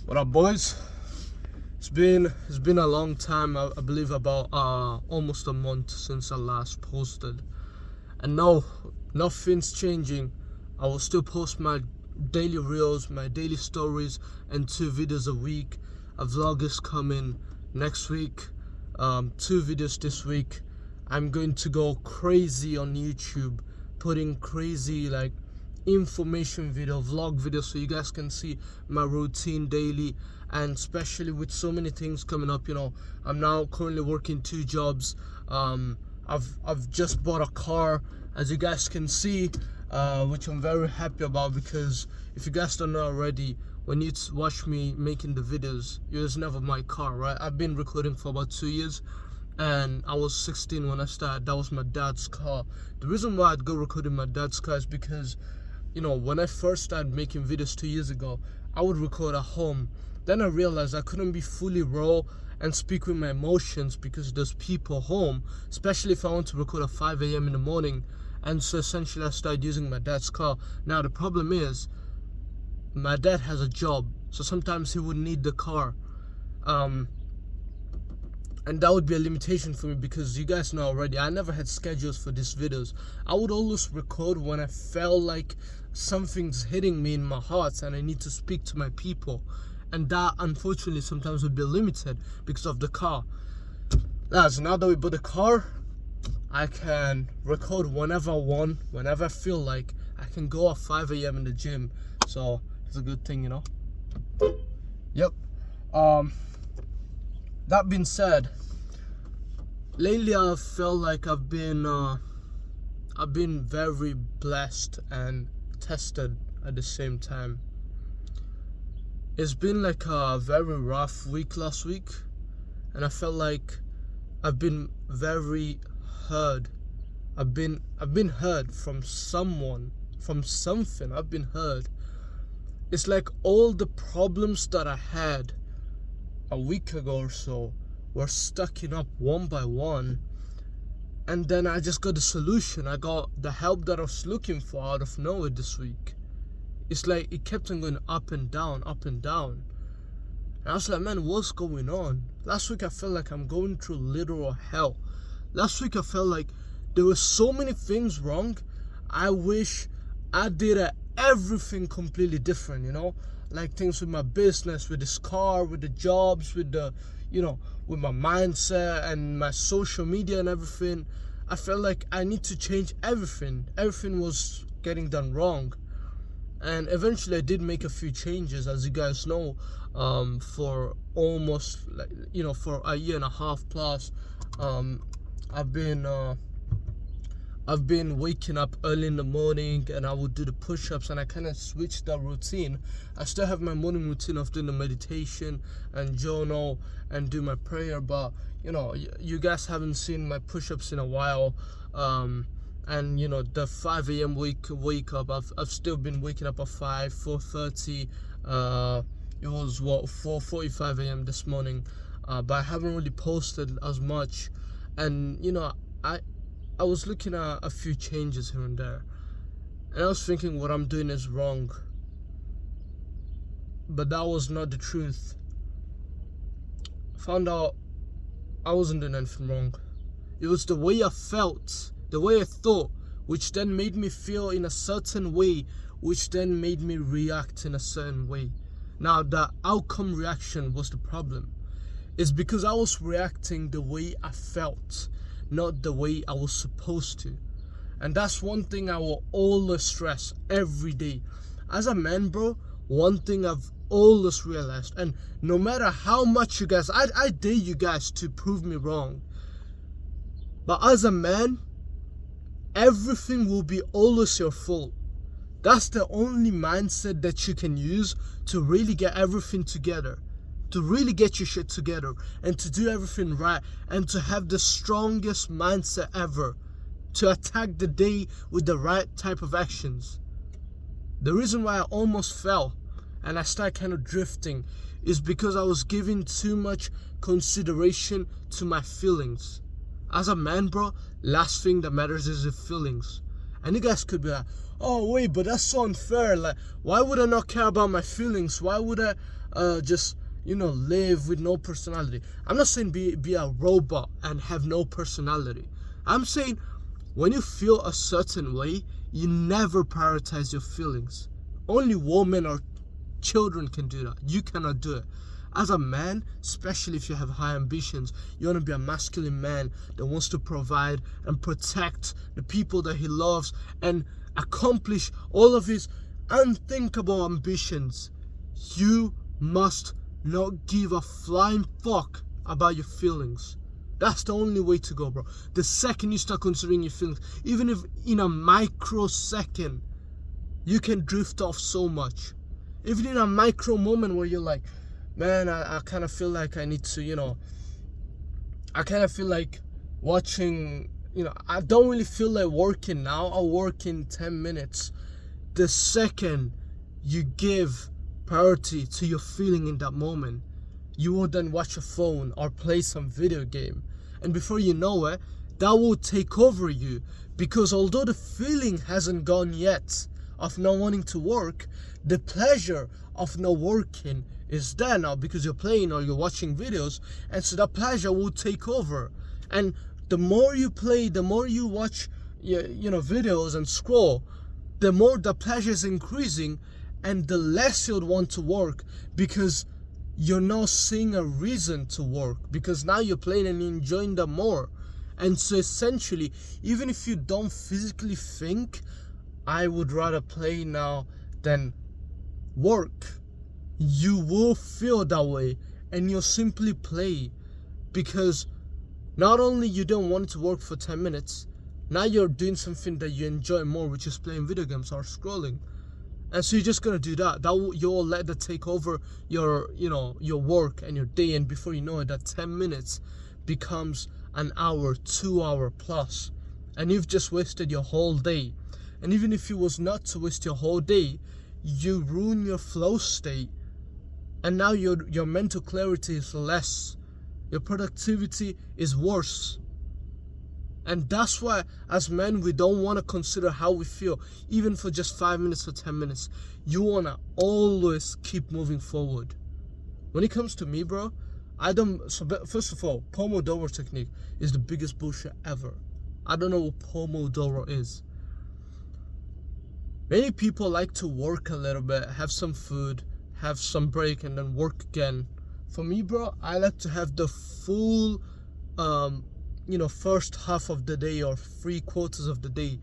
What up, boys? It's been a long time. I believe about almost a month since I last posted, and no, nothing's changing. I will still post my daily reels, my daily stories, and 2 videos a week. A vlog is coming next week. 2 videos this week. I'm going to go crazy on YouTube, putting crazy information video, vlog video, so you guys can see my routine daily. And especially with so many things coming up, I'm now currently working 2 jobs. I've just bought a car, as you guys can see, which I'm very happy about, because if you guys don't know already, when you watch me making the videos, it was never my car, right? I've been recording for about 2 years, and I was 16 when I started. That was my dad's car. The reason why I'd go recording my dad's car is because when I first started making videos 2 years ago, I would record at home. Then I realized I couldn't be fully raw and speak with my emotions because there's people home, especially if I want to record at 5 a.m. in the morning. And so essentially I started using my dad's car. Now the problem is, my dad has a job, so sometimes he would need the car. And that would be a limitation for me, because you guys know already, I never had schedules for these videos. I would always record when I felt like something's hitting me in my heart and I need to speak to my people. And that, unfortunately, sometimes would be limited because of the car. Now that we bought the car, I can record whenever I want, whenever I feel like. I can go at 5 a.m. in the gym. So it's a good thing, Yep. That being said, lately I felt like I've been very blessed and tested at the same time. It's been like a very rough week last week, and I felt like I've been very heard. I've been heard from someone, from something. I've been heard. It's like all the problems that I had a week ago or so were stacking up one by one, and then I just got the solution. I got the help that I was looking for out of nowhere this week. It's like it kept on going up and down, up and down. And I was like, man, what's going on? Last week I felt like I'm going through literal hell. Last week I felt like there were so many things wrong. I wish I did everything completely different, like things with my business, with this car, with the jobs, with the, with my mindset and my social media and everything. I felt like I need to change everything. Everything was getting done wrong. And eventually I did make a few changes, as you guys know, for almost for a year and a half plus. I've been waking up early in the morning, and I would do the push-ups, and I kind of switched that routine. I still have my morning routine of doing the meditation and journal and do my prayer, but you guys haven't seen my push-ups in a while. And the 5 a.m. wake up, I've still been waking up at 4:30. It was 4:45 a.m. this morning, but I haven't really posted as much. And I was looking at a few changes here and there, and I was thinking what I'm doing is wrong, but that was not the truth. Found out I wasn't doing anything wrong. It was the way I felt, the way I thought, which then made me feel in a certain way, which then made me react in a certain way. Now, the outcome reaction was the problem. It's because I was reacting the way I felt, not the way I was supposed to. And that's one thing I will always stress every day. As a man, bro, one thing I've always realized, and no matter how much you guys, I dare you guys to prove me wrong, but as a man, everything will be always your fault. That's the only mindset that you can use to really get everything together, to really get your shit together, and to do everything right, and to have the strongest mindset ever, to attack the day with the right type of actions. The reason why I almost fell and I started kind of drifting is because I was giving too much consideration to my feelings. As a man, bro, last thing that matters is your feelings. And you guys could be like, oh wait, but that's so unfair. Like, why would I not care about my feelings? Why would I just live with no personality? I'm not saying be a robot and have no personality. I'm saying when you feel a certain way, you never prioritize your feelings. Only women or children can do that. You cannot do it. As a man, especially if you have high ambitions, you want to be a masculine man that wants to provide and protect the people that he loves and accomplish all of his unthinkable ambitions. You must not give a flying fuck about your feelings. That's the only way to go, bro. The second you start considering your feelings, even if in a microsecond, you can drift off so much. Even in a micro moment where you're like, man, I kind of feel like I need to, I kind of feel like watching, I don't really feel like working now. I'll work in 10 minutes. The second you give priority to your feeling in that moment, you will then watch a phone or play some video game. And before you know it, that will take over you. Because although the feeling hasn't gone yet of not wanting to work, the pleasure of not working is there now because you're playing or you're watching videos, and so that pleasure will take over. And the more you play, the more you watch videos and scroll, the more the pleasure is increasing, and the less you'd want to work because you're not seeing a reason to work, because now you're playing and you're enjoying them more. And so essentially, even if you don't physically think, I would rather play now than work, you will feel that way and you'll simply play, because not only you don't want to work for 10 minutes, now you're doing something that you enjoy more, which is playing video games or scrolling. And so you're just gonna do that. You'll let that take over your work and your day, and before you know it, that 10 minutes becomes an hour, 2 hour plus, and you've just wasted your whole day. And even if it was not to waste your whole day, you ruin your flow state, and now your mental clarity is less, your productivity is worse. And that's why as men, we don't want to consider how we feel, even for just 5 minutes or 10 minutes. You want to always keep moving forward. When it comes to me, bro, first of all, Pomodoro technique is the biggest bullshit ever. I don't know what Pomodoro is. Many people like to work a little bit, have some food, have some break, and then work again. For me, bro, I like to have the full first half of the day or 3/4 of the day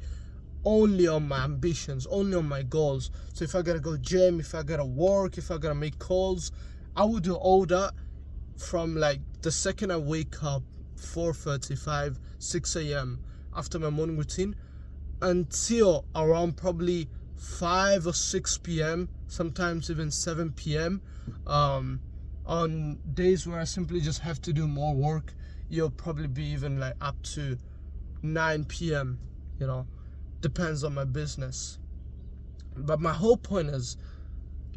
only on my ambitions, only on my goals. So if I gotta go gym, if I gotta work, if I gotta make calls, I will do all that from like the second I wake up, 4:35, 6 a.m. after my morning routine, until around probably 5 or 6 p.m., sometimes even 7 p.m. On days where I simply just have to do more work, you'll probably be even like up to 9 p.m. Depends on my business. But my whole point is,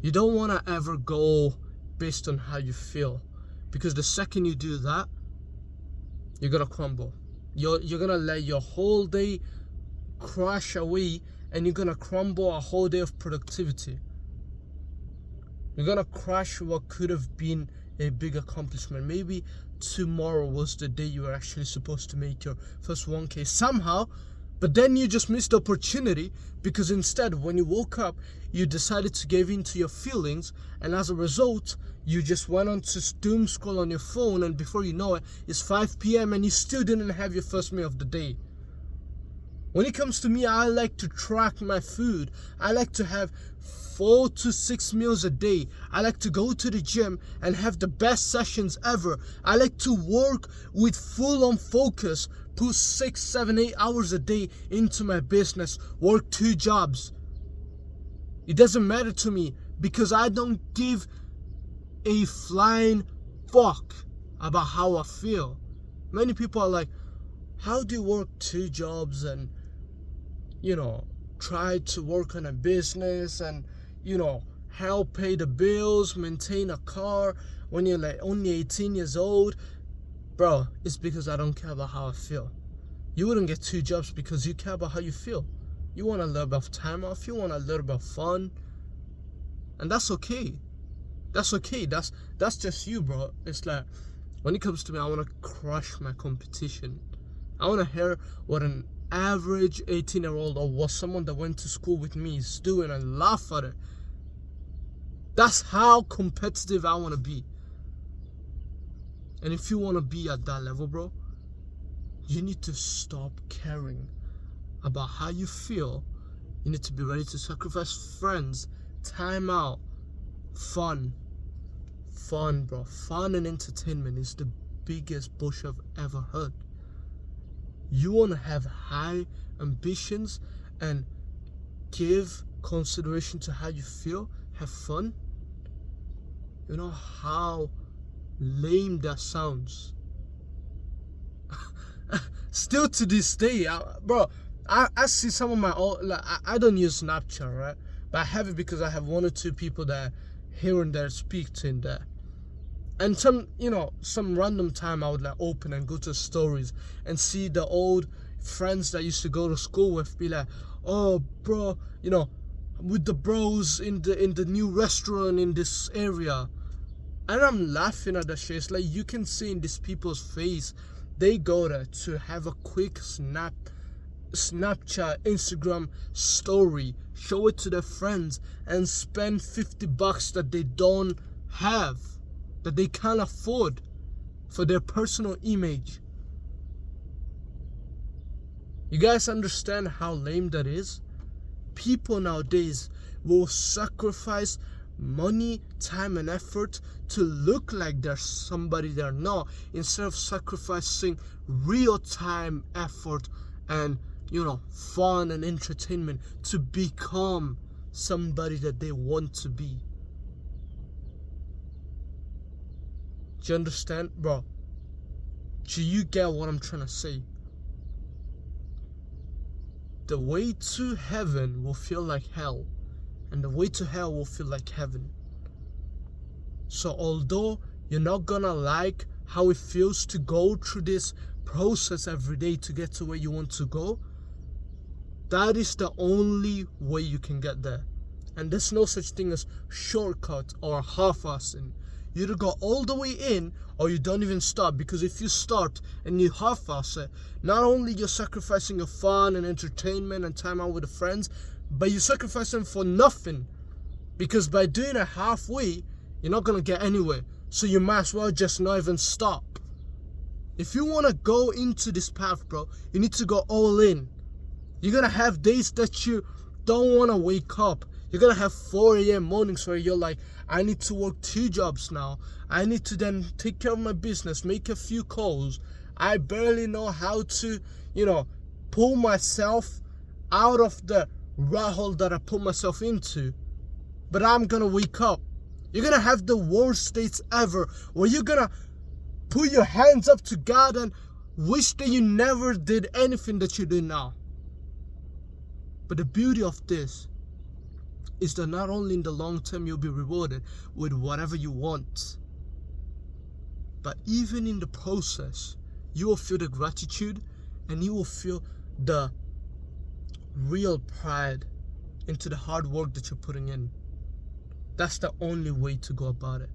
you don't want to ever go based on how you feel, because the second you do that, you're gonna crumble. You're gonna let your whole day crash away, and you're gonna crumble a whole day of productivity. You're gonna crash what could have been a big accomplishment. Maybe tomorrow was the day you were actually supposed to make your first 1K somehow, but then you just missed the opportunity because instead, when you woke up, you decided to give in to your feelings, and as a result, you just went on to doom scroll on your phone, and before you know it, it's 5 p.m. and you still didn't have your first meal of the day. When it comes to me, I like to track my food. I like to have 4 to 6 meals a day. I like to go to the gym and have the best sessions ever. I like to work with full-on focus, put 6, 7, 8 hours a day into my business, work 2 jobs. It doesn't matter to me because I don't give a flying fuck about how I feel. Many people are like, how do you work 2 jobs and try to work on a business and help pay the bills, maintain a car when you're like only 18 years old? Bro, it's because I don't care about how I feel. You wouldn't get 2 jobs because you care about how you feel. You want a little bit of time off. You want a little bit of fun. And that's okay. That's okay. That's just you, bro. It's like, when it comes to me, I want to crush my competition. I want to hear what an average 18-year-old or what someone that went to school with me is doing and laugh at it. That's how competitive I want to be. And if you want to be at that level, bro, you need to stop caring about how you feel. You need to be ready to sacrifice friends, time out, fun. Fun, bro. Fun and entertainment is the biggest bush I've ever heard. You want to have high ambitions and give consideration to how you feel, have fun. You know how lame that sounds. Still to this day, I see some of my old, like, I don't use Snapchat, right? But I have it because I have one or two people that here and there speak to in there. And some random time I would like open and go to stories and see the old friends that I used to go to school with be like, oh bro, with the bros in the new restaurant in this area. And I'm laughing at that shit. It's like you can see in these people's face, they go there to have a quick Snapchat, Instagram story, show it to their friends, and spend $50 that they don't have, that they can't afford for their personal image. You guys understand how lame that is? People nowadays will sacrifice money, time, and effort to look like they're somebody they're not, instead of sacrificing real time, effort, and fun and entertainment to become somebody that they want to be. Do you understand, bro? Do you get what I'm trying to say? The way to heaven will feel like hell, and the way to hell will feel like heaven. So although you're not gonna like how it feels to go through this process every day to get to where you want to go, that is the only way you can get there. And there's no such thing as shortcut or half-assing. You either go all the way in or you don't even start, because if you start and you half-ass it, not only you're sacrificing your fun and entertainment and time out with the friends, but you're sacrificing for nothing, because by doing it halfway, you're not gonna get anywhere. So you might as well just not even stop. If you wanna go into this path, bro, you need to go all in. You're gonna have days that you don't wanna wake up. You're gonna have 4 a.m. mornings where you're like, I need to work 2 jobs now. I need to then take care of my business, make a few calls. I barely know how to, pull myself out of the rat hole that I put myself into. But I'm gonna wake up. You're gonna have the worst days ever, where you're gonna put your hands up to God and wish that you never did anything that you do now. But the beauty of this is that not only in the long term you'll be rewarded with whatever you want, but even in the process, you will feel the gratitude and you will feel the real pride into the hard work that you're putting in. That's the only way to go about it.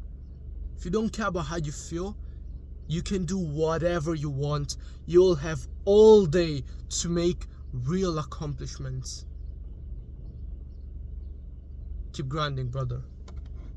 If you don't care about how you feel, you can do whatever you want. You'll have all day to make real accomplishments. Keep grinding, brother.